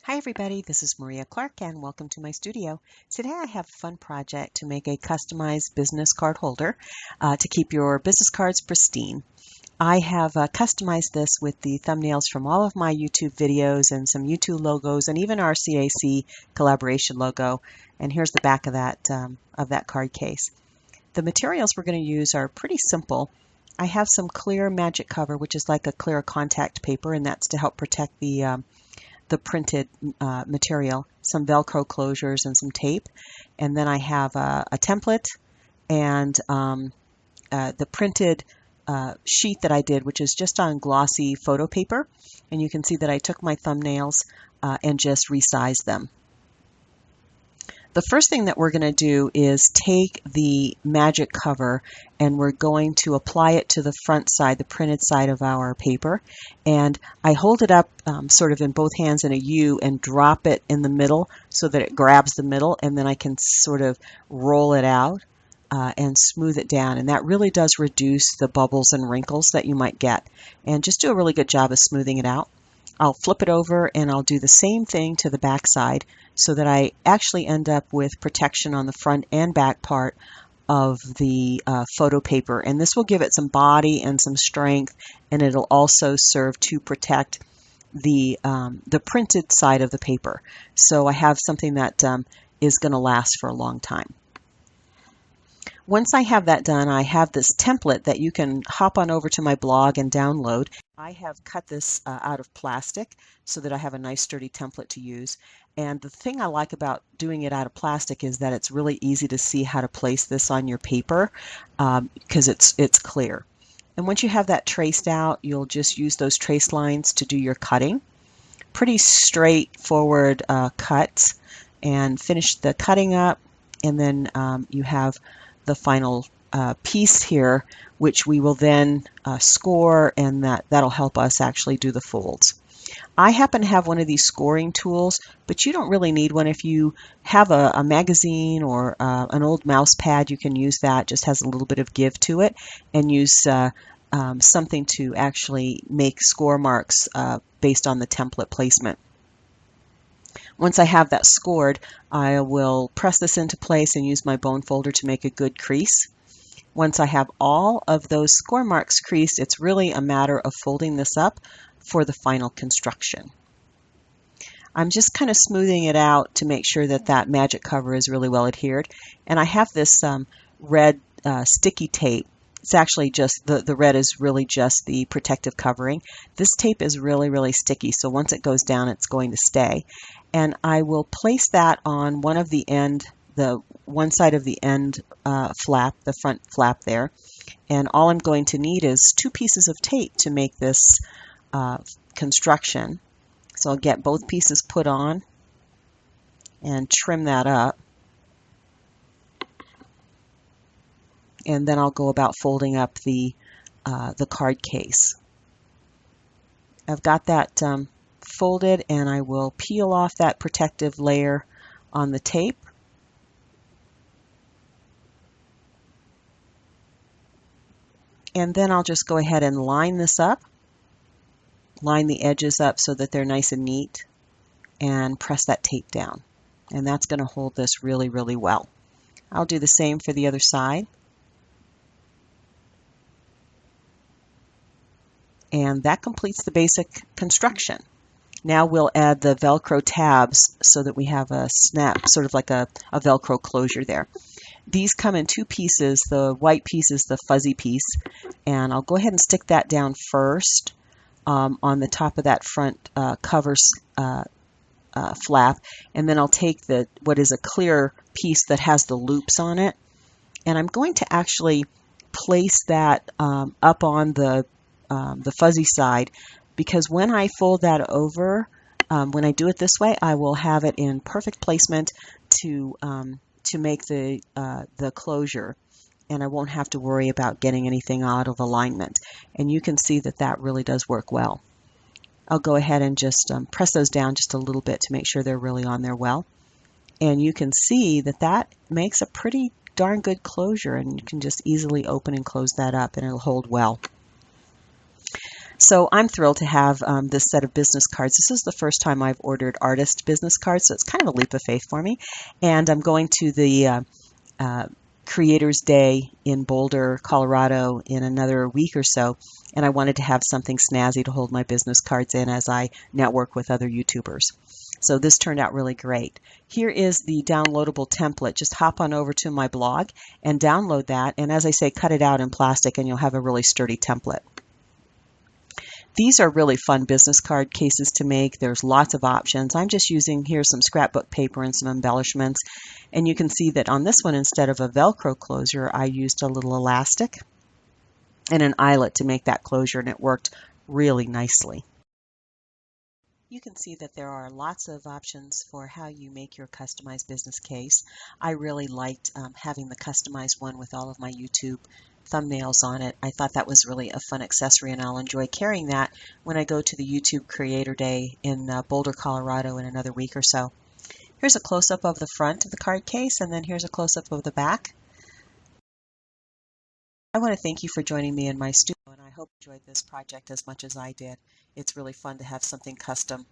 Hi everybody, this is Maria Clark and welcome to my studio. Today I have a fun project to make a customized business card holder to keep your business cards pristine. I have customized this with the thumbnails from all of my YouTube videos and some YouTube logos and even our CAC collaboration logo. And here's the back of that card case. The materials we're going to use are pretty simple. I have some clear magic cover, which is like a clear contact paper, and that's to help protect the printed material, some Velcro closures and some tape. And then I have a template and the printed sheet that I did, which is just on glossy photo paper. And you can see that I took my thumbnails and just resized them. The first thing that we're going to do is take the magic cover and we're going to apply it to the front side, the printed side of our paper. And I hold it up sort of in both hands in a U and drop it in the middle so that it grabs the middle, and then I can sort of roll it out and smooth it down. And that really does reduce the bubbles and wrinkles that you might get. And just do a really good job of smoothing it out. I'll flip it over and I'll do the same thing to the back side so that I actually end up with protection on the front and back part of the photo paper. And this will give it some body and some strength, and it'll also serve to protect the printed side of the paper. So I have something that is going to last for a long time. Once I have that done, I have this template that you can hop on over to my blog and download. I have cut this out of plastic so that I have a nice sturdy template to use. And the thing I like about doing it out of plastic is that it's really easy to see how to place this on your paper because it's clear. And once you have that traced out, you'll just use those trace lines to do your cutting. Pretty straightforward cuts, and finish the cutting up, and then you have the final piece here, which we will then score, and that'll help us actually do the folds. I happen to have one of these scoring tools, but you don't really need one. If you have a magazine or an old mouse pad, you can use that. Just has a little bit of give to it, and use something to actually make score marks based on the template placement. Once I have that scored, I will press this into place and use my bone folder to make a good crease. Once I have all of those score marks creased, it's really a matter of folding this up for the final construction. I'm just kind of smoothing it out to make sure that that magic cover is really well adhered. And I have this red sticky tape. It's actually just, the red is really just the protective covering. This tape is really, really sticky, so once it goes down, it's going to stay. And I will place that on one of the one side of the end flap, the front flap there. And all I'm going to need is 2 pieces of tape to make this construction. So I'll get both pieces put on and trim that up. And then I'll go about folding up the card case. I've got that folded, and I will peel off that protective layer on the tape. And then I'll just go ahead and line this up, line the edges up so that they're nice and neat, and press that tape down. And that's going to hold this really, really well. I'll do the same for the other side. And that completes the basic construction. Now we'll add the Velcro tabs so that we have a snap, sort of like a Velcro closure there. These come in 2 pieces. The white piece is the fuzzy piece, and I'll go ahead and stick that down first on the top of that front cover flap, and then I'll take what is a clear piece that has the loops on it, and I'm going to actually place that up on the fuzzy side, because when I fold that over, when I do it this way, I will have it in perfect placement to make the closure, and I won't have to worry about getting anything out of alignment. And you can see that that really does work well. I'll go ahead and just press those down just a little bit to make sure they're really on there well. And you can see that that makes a pretty darn good closure, and you can just easily open and close that up, and it'll hold well. So I'm thrilled to have this set of business cards. This is the first time I've ordered artist business cards, so it's kind of a leap of faith for me. And I'm going to the Creators Day in Boulder, Colorado in another week or so, and I wanted to have something snazzy to hold my business cards in as I network with other YouTubers. So this turned out really great. Here is the downloadable template. Just hop on over to my blog and download that, and as I say, cut it out in plastic and you'll have a really sturdy template. These are really fun business card cases to make. There's lots of options. I'm just using here some scrapbook paper and some embellishments. And you can see that on this one, instead of a Velcro closure, I used a little elastic and an eyelet to make that closure, and it worked really nicely. You can see that there are lots of options for how you make your customized business case. I really liked having the customized one with all of my YouTube thumbnails on it. I thought that was really a fun accessory, and I'll enjoy carrying that when I go to the YouTube Creator Day in Boulder, Colorado in another week or so. Here's a close-up of the front of the card case, and then here's a close-up of the back. I want to thank you for joining me in my studio, and I hope you enjoyed this project as much as I did. It's really fun to have something custom.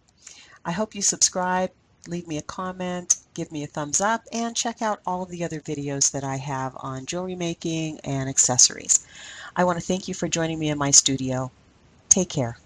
I hope you subscribe, leave me a comment, give me a thumbs up, and check out all of the other videos that I have on jewelry making and accessories. I want to thank you for joining me in my studio. Take care.